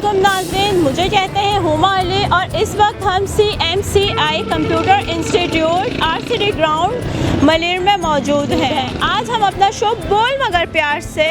अस्सलामुअलैकुम नाज़रीन, मुझे कहते हैं हुमा अली और इस वक्त हम CMCI computer institute RCD ground Malir में मौजूद हैं। आज हम अपना शो बोल मगर प्यार से,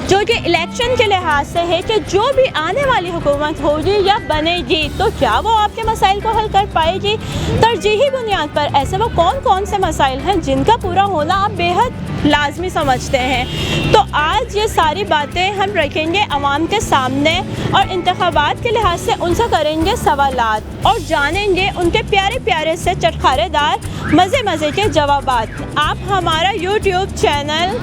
जो कि इलेक्शन के लिहाज से है कि जो भी आने वाली हुकूमत होगी या बनेगी तो क्या वो आपके मसाइल को हल कर पाएगी, तरजीही बुनियाद पर ऐसे वो कौन कौन से मसाइल हैं जिनका पूरा होना आप बेहद लाजमी समझते हैं। तो आज ये सारी बातें हम रखेंगे अवाम के सामने और इंतखाबात के लिहाज से उनसे करेंगे सवालात और जानेंगे उनके प्यारे प्यारे से चटखारेदार मज़े मज़े के जवाबात। आप हमारा YouTube चैनल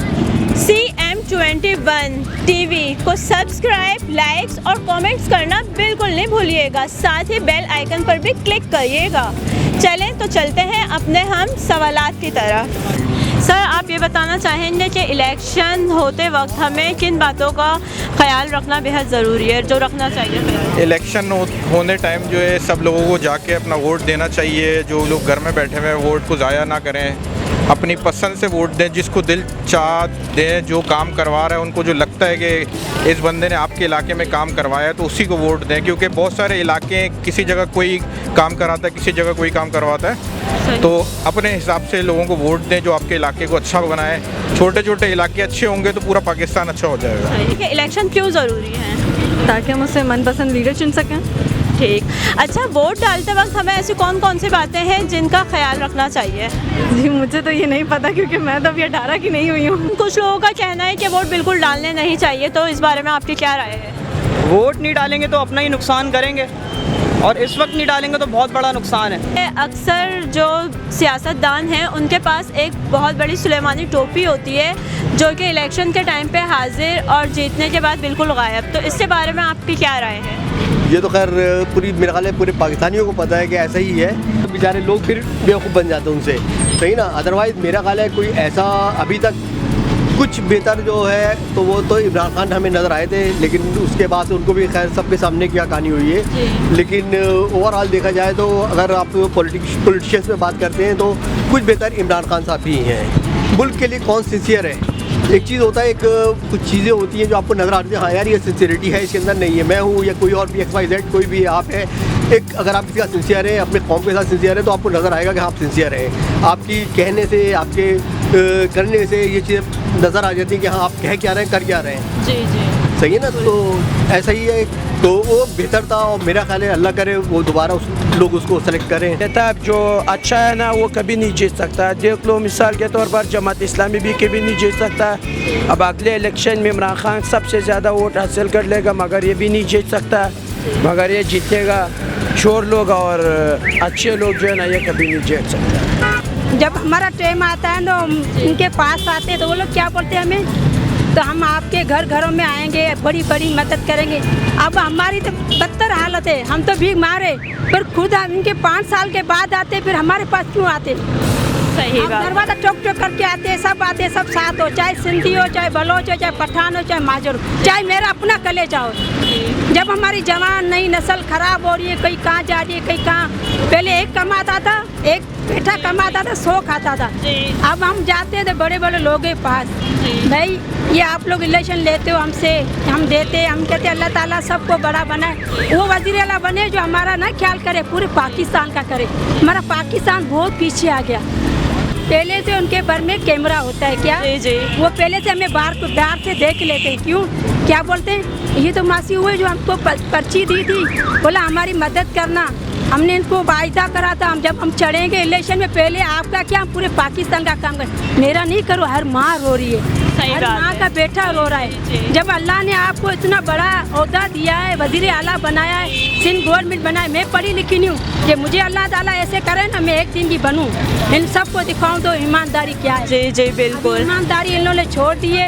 CM21 TV को सब्सक्राइब, लाइक्स और कमेंट्स करना बिल्कुल नहीं भूलिएगा। साथ ही बेल आइकन पर भी क्लिक करिएगा। चलें तो चलते हैं अपने हम सवालात की तरफ। सर, आप ये बताना चाहेंगे कि इलेक्शन होते वक्त हमें किन बातों का ख्याल रखना बेहद ज़रूरी है, जो रखना चाहिए? इलेक्शन होने टाइम जो है सब लोगों को जाके अपना वोट देना चाहिए। जो लोग घर में बैठे हुए हैं वोट को ज़ाया ना करें, अपनी पसंद से वोट दें, जिसको दिल चाह दें। जो काम करवा रहा है उनको जो लगता है कि इस बंदे ने आपके इलाके में काम करवाया है तो उसी को वोट दें, क्योंकि बहुत सारे इलाके किसी जगह कोई काम कराता है, किसी जगह कोई काम करवाता है। तो अपने हिसाब से लोगों को वोट दें जो आपके इलाके को अच्छा बनाए। छोटे छोटे इलाके अच्छे होंगे तो पूरा पाकिस्तान अच्छा हो जाएगा। इलेक्शन क्यों ज़रूरी है? ताकि हम उससे मनपसंद लीडर चुन सकें। ठीक। अच्छा, वोट डालते वक्त हमें ऐसी कौन कौन सी बातें हैं जिनका ख्याल रखना चाहिए? जी मुझे तो ये नहीं पता, क्योंकि मैं तो अभी 18 की नहीं हुई हूँ। कुछ लोगों का कहना है कि वोट बिल्कुल डालने नहीं चाहिए, तो इस बारे में आपकी क्या राय है? वोट नहीं डालेंगे तो अपना ही नुकसान करेंगे और इस वक्त नहीं डालेंगे तो बहुत बड़ा नुकसान है। अक्सर जो सियासतदान हैं उनके पास एक बहुत बड़ी सुलेमानी टोपी होती है जो कि इलेक्शन के टाइम पे हाजिर और जीतने के बाद बिल्कुल गायब। तो इसके बारे में आपकी क्या राय है? ये तो खैर पूरी मेरे ख्याल है पूरे पाकिस्तानियों को पता है कि ऐसा ही है। तो बेचारे लोग फिर बेवकूफ़ बन जाते हैं उनसे, सही ना। अदरवाइज़ मेरा ख्याल है कोई ऐसा अभी तक कुछ बेहतर जो है तो वो तो इमरान खान हमें नज़र आए थे, लेकिन उसके बाद से उनको भी खैर सबके सामने क्या कहानी हुई है। लेकिन ओवरऑल देखा जाए तो अगर आप पॉलिटिशियंस में बात करते हैं तो कुछ बेहतर इमरान खान साहब भी हैं। मुल्क के लिए कौन सिंसियर है? एक चीज़ होता है, एक कुछ चीज़ें होती हैं जो आपको नज़र आती है, हाँ यार ये सिंसियरिटी है इसके अंदर, नहीं है मैं हूँ या कोई और भी XYZ कोई भी आप है। एक अगर आप किसी का सिंसियर है, अपने कौम के साथ सिंसियर है, तो आपको नज़र आएगा कि आप सिंसियर हैं। आपकी कहने से, आपके करने से ये चीज़ें नज़र आ जाती है कि हाँ आप कह क्या रहे हैं, कर क्या रहे हैं। जी जी, सही है ना। तो ऐसा ही है, तो वो बेहतर था और मेरा ख्याल है अल्लाह करे वो दोबारा लोग उसको सेलेक्ट करें। नेता जो अच्छा है ना वो कभी नहीं जीत सकता। देख लो मिसाल के तौर पर जमात इस्लामी भी कभी नहीं जीत सकता। अब अगले इलेक्शन में इमरान खान सबसे ज़्यादा वोट हासिल कर लेगा, मगर ये भी नहीं जीत सकता। मगर ये जीतेगा शोर लोग और अच्छे लोग जो है ना ये कभी नहीं जीत सकता। जब हमारा टाइम आता है तो उनके पास आते हैं तो वो लोग क्या बोलते हैं हमें, तो हम आपके घरों में आएंगे, बड़ी बड़ी मदद करेंगे। अब हमारी तो बदतर हालत है, हम तो भीख मारे, पर खुद हम इनके 5 साल के बाद आते, फिर हमारे पास क्यों आते? सही बात। दरवाजा टोक टोक करके आते, सब आते, सब साथ हो, चाहे सिंधी हो, चाहे बलोच हो, चाहे पठान हो, चाहे माजर हो, चाहे मेरा अपना कलेजा हो। जब हमारी जवान नई नस्ल खराब हो रही है, कहीं कहाँ जा रही है, कहीं कहाँ, पहले एक कमाता था, एक बेटा कमाता था, 100 खाता था। अब हम जाते थे बड़े बड़े लोगों के पास, भाई ये आप लोग इलेक्शन लेते हो हमसे, हम देते, हम कहते अल्लाह ताला सबको बड़ा बनाए, वो वज़ीर आला बने जो हमारा ना ख्याल करे, पूरे पाकिस्तान का करे। हमारा पाकिस्तान बहुत पीछे आ गया। पहले से उनके घर में कैमरा होता है क्या? जी जी। वो पहले से हमें बाहर से देख लेते हैं। क्यों? क्या बोलते हैं, ये तो मासी हुए जो हमको पर्ची दी थी, बोला हमारी मदद करना। हमने इनको वायदा करा था, हम जब हम चढ़ेंगे इलेक्शन में पहले आपका क्या, हम पूरे पाकिस्तान का काम कर, मेरा नहीं करो। हर माँ रो रही है, हर माँ का बेटा रो रहा है। जब अल्लाह ने आपको इतना बड़ा ओहदा दिया है, वज़ीर आला बनाया है, सिंध गवर्नमेंट बनाया, मैं पढ़ी लिखी नहीं हूँ, कि मुझे अल्लाह ताला ऐसे करे ना मैं एक दिन भी बनूँ, इन सबको दिखाऊँ तो ईमानदारी क्या है। जी जी बिल्कुल। ईमानदारी इन लोगों ने छोड़ दी है।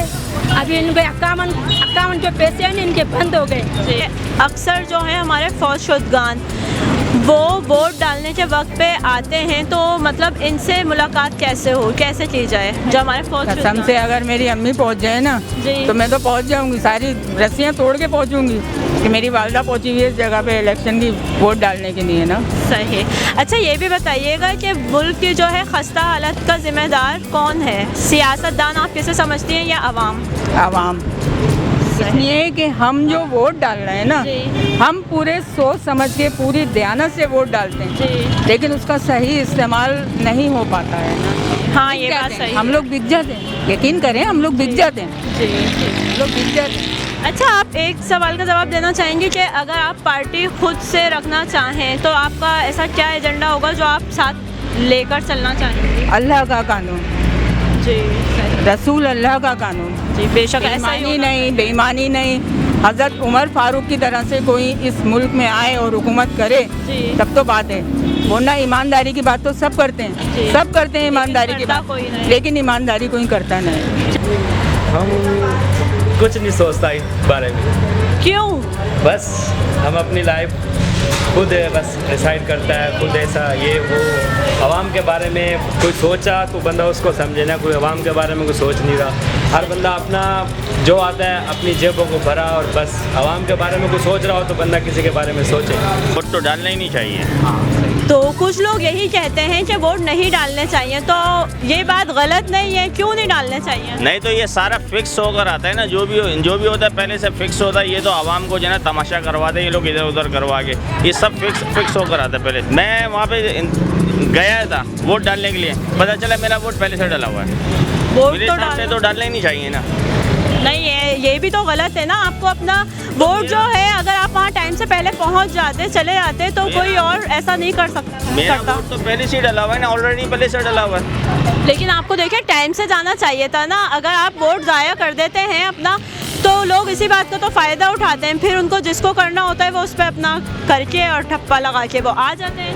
अभी इनके 51 जो पैसे हैं इनके बंद हो गए। अक्सर जो है हमारे फौजशुदगान वो वोट डालने के वक्त पे आते हैं, तो मतलब इनसे मुलाकात कैसे हो, कैसे की जाए? जो हमारे कसम से अगर मेरी अम्मी पहुंच जाए ना तो मैं तो पहुंच जाऊंगी, सारी रस्सियां तोड़ के पहुंचूंगी कि मेरी वालदा पहुंची हुई है इस जगह पे इलेक्शन की वोट डालने के लिए ना। सही। अच्छा, ये भी बताइएगा कि मुल्क की जो है खस्ता हालत का जिम्मेदार कौन है? सियासतदान आप किसे समझती हैं या आवाम? आवाम इसलिए कि हम जो वोट डाल रहे हैं ना, जी। हम पूरे सोच समझ के पूरी दयानत से वोट डालते हैं, जी। लेकिन उसका सही इस्तेमाल नहीं हो पाता है ना। हाँ, ये बात सही हम है। लोग बिक जाते हैं, यकीन करें हम लोग बिक जाते हैं, जी, जी। हम लोग बिक जाते हैं। अच्छा, आप एक सवाल का जवाब देना चाहेंगे कि अगर आप पार्टी खुद से रखना चाहें तो आपका ऐसा क्या एजेंडा होगा जो आप साथ लेकर चलना चाहेंगे? अल्लाह का कानून, जी, रसूल अल्लाह का कानून, जी, बेशक ऐसा ही बेईमानी होना नहीं, बेईमानी नहीं। हज़रत उमर फारूक की तरह से कोई इस मुल्क में आए और हुकूमत करे जी। तब तो बात है, वरना ईमानदारी की बात तो सब करते हैं, जी। सब करते हैं ईमानदारी की करता बात, कोई नहीं। लेकिन ईमानदारी कोई करता नहीं। हम कुछ नहीं सोचता इस बारे में, क्यों? बस हम अपनी लाइफ खुद बस डिसाइड करता है, खुद ऐसा ये वो। आवाम के बारे में कोई सोचा तो बंदा उसको समझे ना, कोई आवाम के बारे में कोई सोच नहीं रहा। हर बंदा अपना जो आता है अपनी जेबों को भरा, और बस आवाम के बारे में कोई सोच रहा हो तो बंदा किसी के बारे में सोचे। वोट तो डालना ही नहीं चाहिए। तो कुछ लोग यही कहते हैं कि वोट नहीं डालने चाहिए, तो ये बात गलत नहीं है, क्यों नहीं डालने चाहिए? नहीं तो ये सारा फिक्स होकर आता है ना, जो भी होता है पहले से फिक्स होता है। ये तो आवाम को जो है ना तमाशा करवा दे ये लोग इधर उधर करवा के, ये सब फिक्स होकर आता है पहले। मैं वहाँ पे गया था वोट डालने के लिए, पता चला मेरा वोट पहले से डाला हुआ है। वोट मेरे तो हिसाब से तो डालना ही नहीं चाहिए ना। नहीं है, ये भी तो गलत है ना। आपको अपना वोट जो है, अगर आप वहाँ टाइम से पहले पहुँच जाते, चले जाते, तो कोई और ऐसा नहीं कर सकता। मेरा वोट तो पहले से डाला हुआ है ना, ऑलरेडी पहले से डाला हुआ है। लेकिन आपको देखिए टाइम से जाना चाहिए था ना। अगर आप वोट ज़ाया कर देते हैं अपना, तो लोग इसी बात का तो फ़ायदा उठाते हैं, फिर उनको जिसको करना होता है वो उस पर अपना करके और ठप्पा लगा के वो आ जाते हैं।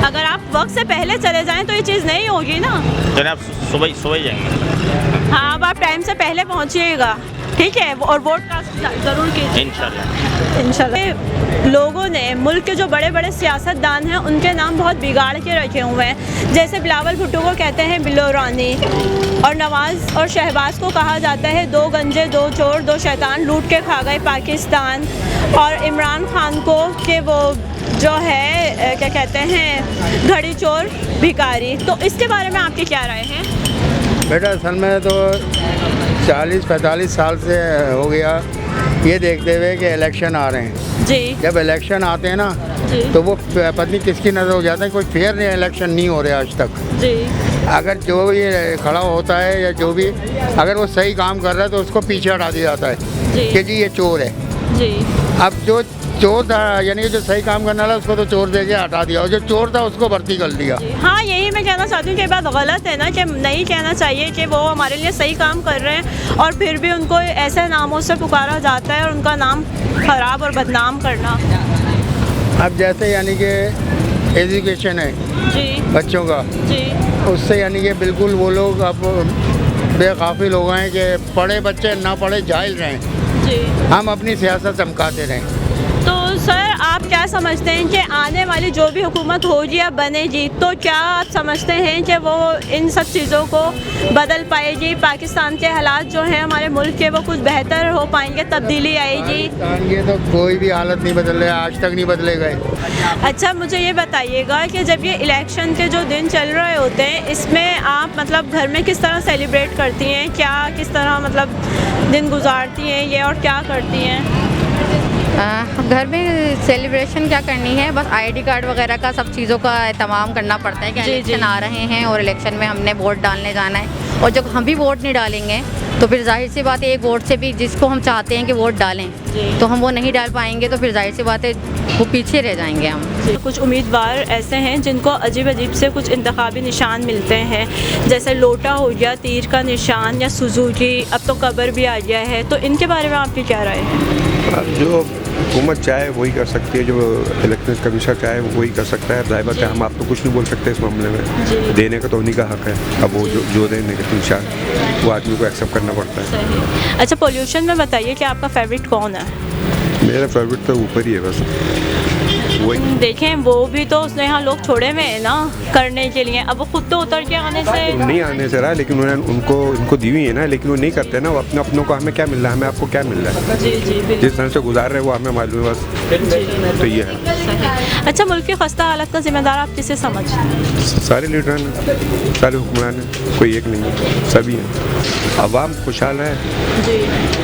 अगर आप वक्त से पहले चले जाएं तो ये चीज़ नहीं होगी ना। तो आप सुबह जाएंगे? हाँ, अब आप टाइम से पहले पहुँचिएगा, ठीक है, और वोट कास्ट ज़रूर कीजिए इंशाल्लाह। लोगों ने मुल्क के जो बड़े बड़े सियासतदान हैं उनके नाम बहुत बिगाड़ के रखे हुए हैं, जैसे बिलावल भुट्टो को कहते हैं बिल्लो रानी, और नवाज़ और शहबाज को कहा जाता है दो गंजे, दो चोर, दो शैतान, लूट के खा गए पाकिस्तान, और इमरान खान को कि वो जो है क्या कहते हैं घड़ी चोर, भिखारी। तो इसके बारे में आपकी क्या राय है? बेटा असल में तो 40-45 साल से हो गया ये देखते हुए कि इलेक्शन आ रहे हैं जी। जब इलेक्शन आते हैं ना जी। तो वो पत्नी किसकी नज़र हो जाता है, कोई फेयर नहीं इलेक्शन नहीं हो रहे आज तक। जी। अगर जो भी खड़ा होता है या जो भी अगर वो सही काम कर रहा है तो उसको पीछे हटा दिया जाता है जी। कि जी ये चोर है। जी। अब जो चोर था यानी कि जो सही काम करने वाला उसको तो चोर दे के हटा दिया, और जो चोर था उसको भर्ती कर दिया। हाँ, यही मैं कहना चाहती हूँ कि ये बात गलत है ना, कि नहीं कहना चाहिए कि वो हमारे लिए सही काम कर रहे हैं और फिर भी उनको ऐसे नामों से पुकारा जाता है और उनका नाम खराब और बदनाम करना। अब जैसे यानी कि एजुकेशन है जी बच्चों का, जी, उससे यानी कि बिल्कुल वो लोग अब बेकाफ़ी लोग हैं कि पढ़े बच्चे ना पढ़े जाहिल रहें, जी। हम अपनी सियासत चमकाते रहें। तो सर, आप क्या समझते हैं कि आने वाली जो भी हुकूमत होगी या बनेगी, तो क्या आप समझते हैं कि वो इन सब चीज़ों को बदल पाएगी? पाकिस्तान के हालात जो हैं हमारे मुल्क के, वो कुछ बेहतर हो पाएंगे, तब्दीली आएगी? पाकिस्तान के तो कोई भी हालत नहीं बदल रहे, आज तक नहीं बदले गए। अच्छा, मुझे ये बताइएगा कि जब ये इलेक्शन के जो दिन चल रहे होते हैं, इसमें आप मतलब घर में किस तरह सेलिब्रेट करती हैं? क्या किस तरह मतलब दिन गुजारती हैं ये, और क्या करती हैं? घर में सेलिब्रेशन क्या करनी है, बस आईडी कार्ड वगैरह का सब चीज़ों का एहतमाम करना पड़ता है कि इलेक्शन आ रहे हैं और इलेक्शन में हमने वोट डालने जाना है, और जब हम भी वोट नहीं डालेंगे तो फिर जाहिर सी बात है एक वोट से भी जिसको हम चाहते हैं कि वोट डालें तो हम वो नहीं डाल पाएंगे, तो फिर जाहिर सी बात है वो पीछे रह जाएंगे हम। कुछ उम्मीदवार ऐसे हैं जिनको अजीब अजीब से कुछ इंतखाबी निशान मिलते हैं, जैसे लोटा हो गया, तीर का निशान, या सुजुकी, अब तो कब्र भी आ गया है, तो इनके बारे में आपकी क्या राय है? जो हुकूमत चाहे वही कर सकती है, जो इलेक्शन कमीशन चाहे वो वही कर सकता है। ड्राइवर का हम आप तो कुछ नहीं बोल सकते इस मामले में, देने का तो उन्हीं का हक है। अब वो जो देने के निशान वो आदमी को एक्सेप्ट करना पड़ता है। सही। अच्छा, पोल्यूशन में बताइए कि आपका फेवरेट कौन है? मेरा फेवरेट तो ऊपर ही है बस वही। देखें, वो भी तो उसने यहाँ लोग छोड़े हुए हैं ना करने के लिए, अब वो खुद तो उतर के आने से नहीं आने से रहा, लेकिन उन्होंने उनको दी हुई है ना, लेकिन वो नहीं करते ना, वो अपनों को हमें क्या मिल रहा है, हमें आपको क्या मिल रहा है, जी जी जिस तरह से गुजार रहे हैं वो हमें मालूम है बस, तो ये है। अच्छा, मुल्क की खस्ता हालत का जिम्मेदार आप किसे समझते हैं? सारे लीडर हैं, सारे हुक्मरान हैं, कोई एक नहीं है, सभी हैं। आवाम खुशहाल है जी,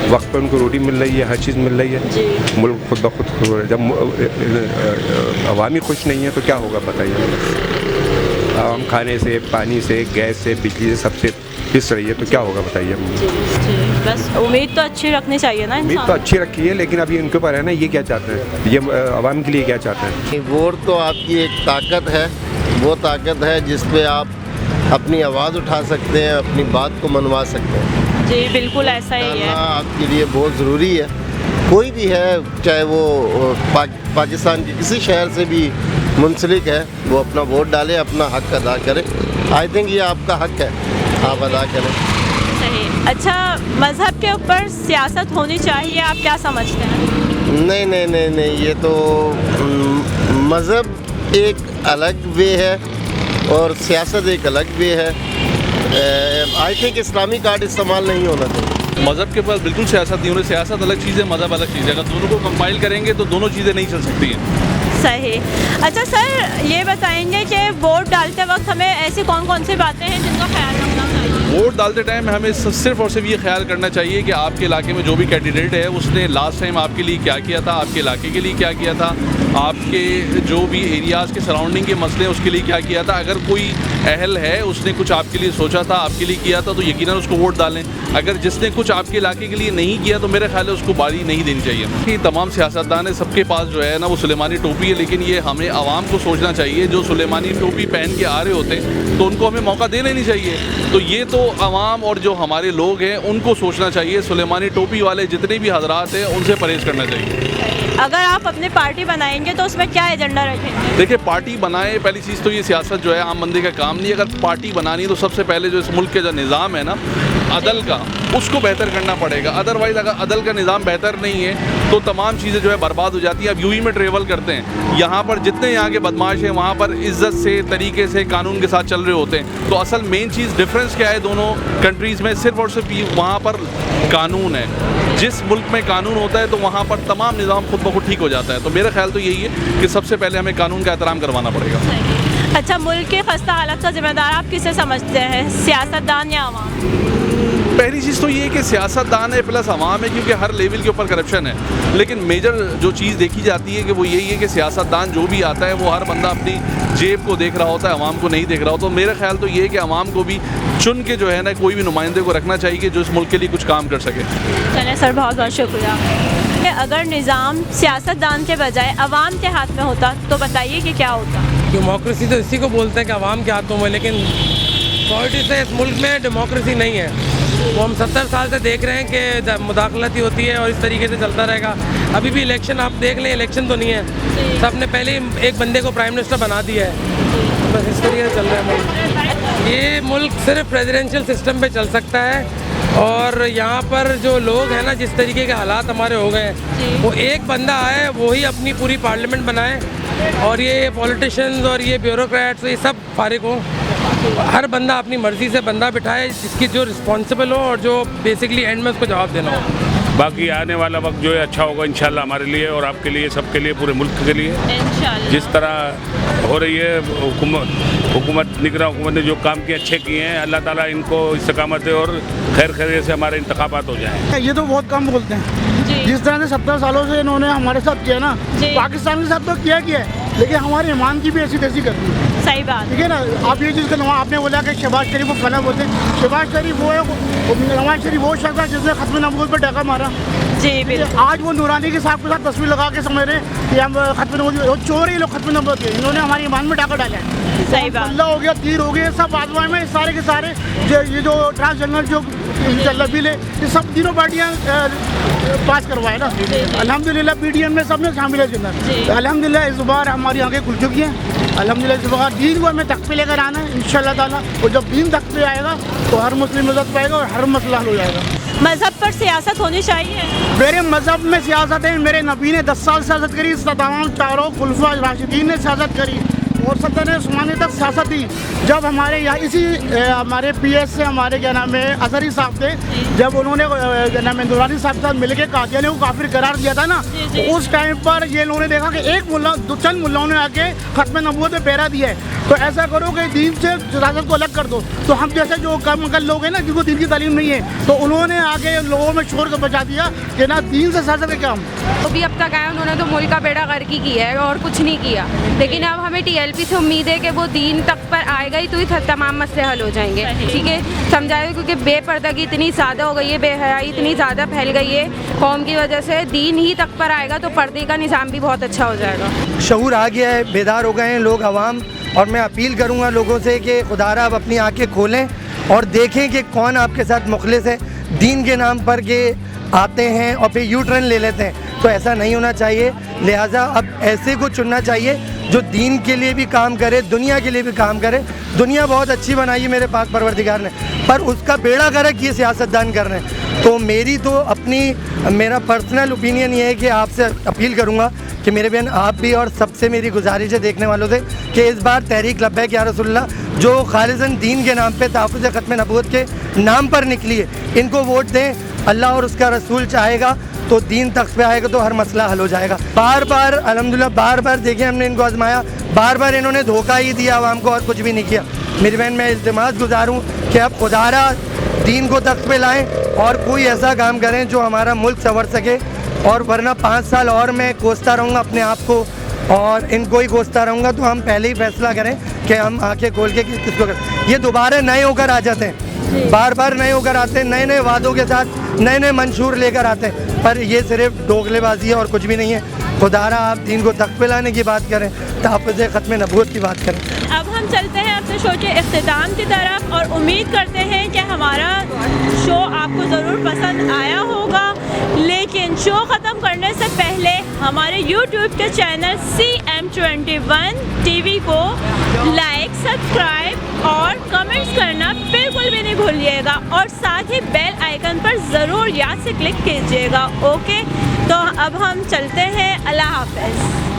वक्त पर उनको रोटी मिल रही है, हर चीज़ मिल रही है, मुल्क खुद ब खुद खुश हो रहा है। जब आवाम ही खुश नहीं है तो क्या होगा बताइए। आवाम खाने से, पानी से, गैस से, बिजली से सबसे पिस रही है तो क्या होगा बताइए। बस उम्मीद तो अच्छी रखनी चाहिए ना उम्मीद तो अच्छी रखी है, लेकिन अभी उनके ऊपर है ना, ये क्या चाहते हैं, ये आवाम के लिए क्या चाहते हैं। वोट तो आपकी एक ताकत है, वो ताकत है जिस पे आप अपनी आवाज़ उठा सकते हैं, अपनी बात को मनवा सकते हैं। जी बिल्कुल ऐसा ही है, आपके लिए बहुत ज़रूरी है। कोई भी है, चाहे वो पाकिस्तान के किसी शहर से भी मुंसलिक है, वो अपना वोट डाले, अपना हक अदा करे। आई थिंक ये आपका हक है, आप अदा करें। सही। अच्छा, मज़हब के ऊपर सियासत होनी चाहिए, आप क्या समझते हैं? नहीं नहीं नहीं नहीं, ये तो मज़हब एक अलग वे है और सियासत एक अलग वे है। आई थिंक इस्लामी कार्ड इस्तेमाल नहीं होना चाहिए। मज़हब के पास बिल्कुल सियासत नहीं होनी, सियासत अलग चीज़ है, मज़हब अलग चीज़ है। अगर दोनों को कंपाइल करेंगे तो दोनों चीज़ें नहीं चल सकती हैं। सही। अच्छा सर, ये बताएंगे कि वोट डालते वक्त हमें ऐसी कौन कौन सी बातें हैं जिनका ख्याल रखना चाहिए? वोट डालते टाइम हमें सिर्फ और सिर्फ ये ख्याल करना चाहिए कि आपके इलाके में जो भी कैंडिडेट है उसने लास्ट टाइम आपके लिए क्या किया था, आपके इलाके के लिए क्या किया था, आपके जो भी एरियाज़ के सराउंडिंग के मसले हैं उसके लिए क्या किया था। अगर कोई अहल है, उसने कुछ आपके लिए सोचा था, आपके लिए किया था, तो यकीनन उसको वोट डालें। अगर जिसने कुछ आपके इलाके के लिए नहीं किया तो मेरे ख्याल है उसको बारी नहीं देनी चाहिए। कि तमाम सियासतदान है, सबके पास जो है ना वो सुलेमानी टोपी है, लेकिन ये हमें आवाम को सोचना चाहिए, जो सुलेमानी टोपी पहन के आ रहे होते हैं तो उनको हमें मौका देना ही नहीं चाहिए। तो ये तो आवाम और जो हमारे लोग हैं उनको सोचना चाहिए। सुलेमानी टोपी वाले जितने भी हजरात हैं उनसे परहेज़ करना चाहिए। अगर आप अपनी पार्टी बनाएंगे तो उसमें क्या एजेंडा रखेंगे? देखिए, पार्टी बनाए, पहली चीज़ तो ये सियासत जो है आम बंदे का काम नहीं है। अगर पार्टी बनानी है तो सबसे पहले जो इस मुल्क के जो निज़ाम है ना अदल का, उसको बेहतर करना पड़ेगा। अदरवाइज़ अगर अदल का निज़ाम बेहतर नहीं है तो तमाम चीज़ें जो है बर्बाद हो जाती हैं। अब यूई में ट्रेवल करते हैं, यहाँ पर जितने यहाँ के बदमाश हैं वहाँ पर इज़्ज़त से, तरीके से, कानून के साथ चल रहे होते हैं। तो असल मेन चीज़ डिफरेंस क्या है दोनों कंट्रीज़ में? सिर्फ और सिर्फ वहाँ पर कानून है। जिस मुल्क में कानून होता है तो वहाँ पर तमाम निज़ाम खुद ब खुद ठीक हो जाता है। तो मेरा ख्याल तो यही है कि सबसे पहले हमें कानून का एहतराम करवाना पड़ेगा। अच्छा, मुल्क के खस्ता हालत का जिम्मेदार आप किसे समझते हैं, सियासतदान या आवाम? पहली चीज़ तो ये है कि सियासतदान है प्लस अवाम है, क्योंकि हर लेवल के ऊपर करप्शन है। लेकिन मेजर जो चीज़ देखी जाती है कि वो यही है कि सियासतदान जो भी आता है वो हर बंदा अपनी जेब को देख रहा होता है, अवाम को नहीं देख रहा होता। तो मेरा ख्याल तो ये है कि अवाम को भी चुन के जो है ना कोई भी नुमाइंदे को रखना चाहिए कि जो इस मुल्क के लिए कुछ काम कर सके। चलिए सर, बहुत बहुत शुक्रिया। अगर निज़ाम सियासतदान के बजाय अवाम के हाथ में होता तो बताइए कि क्या होता? डेमोक्रेसी तो इसी को बोलते हैं कि अवाम के हाथों में, लेकिन पॉलिटिक्स से इस मुल्क में डेमोक्रेसी नहीं है। वो हम 70 साल से देख रहे हैं कि मुदाखलत ही होती है और इस तरीके से चलता रहेगा। अभी भी इलेक्शन आप देख लें, इलेक्शन तो नहीं है, सब ने पहले ही एक बंदे को प्राइम मिनिस्टर बना दिया है। बस इस तरीके से चल रहा है मुल्क। ये मुल्क सिर्फ प्रेसिडेंशियल सिस्टम पे चल सकता है। और यहाँ पर जो लोग हैं ना, जिस तरीके के हालात हमारे हो गए हैं, वो एक बंदा आए वो ही अपनी पूरी पार्लियामेंट बनाए और ये पॉलिटिशियंस और ये ब्यूरोक्रेट्स ये सब फारिग हो। हर बंदा अपनी मर्ज़ी से बंदा बिठाए जिसकी जो रिस्पॉन्सिबल हो और जो बेसिकली एंड में उसको जवाब देना हो। बाकी आने वाला वक्त जो है अच्छा होगा इंशाल्लाह, हमारे लिए और आपके लिए, सबके लिए, पूरे मुल्क के लिए। जिस तरह हो रही है हुकूमत निगरान हुकूमत ने जो काम किए अच्छे किए हैं, अल्लाह ताला इनको इस्तकामत दे और खैर खैरियत से हमारे इंतखाबात हो जाएं। ये तो बहुत कम बोलते हैं। जिस तरह से 70 सालों से इन्होंने हमारे साथ किया ना, पाकिस्तान के साथ तो किया है, लेकिन हमारे ईमान की भी ऐसी तैसी कर दी। सही बात, ठीक है ना। आप ये चीज़ का आपने बोला कि शहबाज शरीफ को फला बोलते हैं। शहबाज शरीफ वो है, नवाज शरीफ वो शख्स है जिसने खत्म नबूवत पर डाका मारा। जी बिल्कुल। आज वो नूरानी के साथ तस्वीर लगा के समझ रहे हैं कि हम खत्म नबूवत, चोर ही लोग खत्म नबूवत के, इन्होंने हमारे ईमान में डाका डाला है। सही बात। अल्लाह हो गया, तीर हो गए, सब आजमाए में सारे के सारे ये जो ट्रांसजेंडर जो बिल है, ये सब तीनों पार्टियाँ पास करवाए ना। अल्हम्दुलिल्लाह पीडीएम में सब में शामिल है जिन्हें। अल्हम्दुलिल्लाह इस बार हमारी आंखें खुल चुकी हैं। अल्हम्दुलिल्लाह इस बार दीन को हमें तख्त पे लेकर आना है इंशाअल्लाह ताला। और जब दीन तख्त पे आएगा तो हर मुस्लिम इज्जत पाएगा और हर मसला हल हो जाएगा। मज़हब पर सियासत होनी चाहिए। मेरे मज़हब में सियासत है। मेरे नबी ने 10 साल सियासत करी, तमाम चारों खुलफा राशिदीन ने सियासत करी। और सत्ता ने उस्मानी तक सियासत दी। जब हमारे यहाँ इसी हमारे PS से हमारे क्या नाम है अजहरी साहब थे, जब उन्होंने क्या नाम है दुरानी साहब के साथ मिलकर कादियानी को काफिर करार दिया था ना, तो उस टाइम पर ये लोगों ने देखा कि एक मुल्ला चंद मुल्लाओं ने आके खत्म नबूवत में पैरा दिया है, तो ऐसा करो कि दीन से सियासत को अलग कर दो। तो हम जैसे जो कम अकल लोग हैं ना, जिनको दीन की तालीम नहीं है, तो उन्होंने आगे लोगों में शोर को बचा दिया कि ना दीन से सियासत का काम। तो भी अब तक आया उन्होंने तो मुल्क का बेड़ा गर्क ही किया है और कुछ नहीं किया, लेकिन अब हमें TLP से उम्मीद है कि वो दीन तक पर आएगा ही तो ही तमाम मसले हल हो जाएंगे। ठीक है, समझाएगा, क्योंकि बेपर्दगी इतनी ज़्यादा हो गई है, बेहयाई इतनी ज़्यादा फैल गई है कौम की वजह से। दीन ही तक पर आएगा तो पर्दे का निज़ाम भी बहुत अच्छा हो जाएगा। शऊर आ गया है, बेदार हो गए हैं लोग अवाम, और मैं अपील करूँगा लोगों से कि खुदारा अब अपनी आँखें खोलें और देखें कि कौन आपके साथ मुखलिस है। दीन के नाम पर के आते हैं और फिर U टर्न ले लेते हैं, तो ऐसा नहीं होना चाहिए। लिहाजा अब ऐसे को चुनना चाहिए जो दीन के लिए भी काम करे, दुनिया के लिए भी काम करे। दुनिया बहुत अच्छी बनाई है मेरे पाक परवरदिगार ने, पर उसका बेड़ा गर्क ये सियासतदान कर रहे हैं। तो मेरा पर्सनल ओपिनियन ये है कि आपसे अपील करूँगा कि मेरे बहन आप भी, और सबसे मेरी गुजारिश है देखने वालों से कि इस बार तहरीक लब्बैक या रसूलुल्लाह जो खालिसन दीन के नाम पे तहफ़्फ़ुज़ ख़त्म नबूवत के नाम पर निकली है, इनको वोट दें। अल्लाह और उसका रसूल चाहेगा तो दीन तख्त पे आएगा तो हर मसला हल हो जाएगा। बार बार अल्हम्दुलिल्लाह बार देखिए हमने इनको आजमाया, बार बार इन्होंने धोखा ही दिया आवाम को और कुछ भी नहीं किया। मेरी बहन मैं इल्तिमास गुजार हूँ कि अब खुदारा दीन को तख्त पे लाएँ और कोई ऐसा काम करें जो हमारा मुल्क संवर सके, और वरना 5 साल और मैं कोसता रहूँगा अपने आप को और इनको ही कोसता रहूँगा। तो हम पहले ही फैसला करें कि हम आंखें खोल के किसको करें। ये दोबारा नए होकर आ जाते हैं, बार बार नए होकर आते हैं, नए नए वादों के साथ नए नए मंशूर लेकर आते हैं, पर ये सिर्फ दोगलेबाजी है और कुछ भी नहीं है। खुदारा आप दीन को तख्त पे लाने की बात करें, तहफ़्फ़ुज़ ख़त्म नबूवत की बात करें। अब हम चलते हैं अपने शो के इख्तिताम की तरफ और उम्मीद करते हैं कि हमारा शो आपको ज़रूर पसंद आया होगा। लेकिन शो ख़त्म करने से पहले हमारे YouTube के चैनल CM21 TV को लाइक, सब्सक्राइब और कमेंट्स करना बिल्कुल भी नहीं भूलिएगा, और साथ ही बेल आइकन पर ज़रूर याद से क्लिक कीजिएगा। ओके, तो अब हम चलते हैं। अल्लाह हाफ़िज़।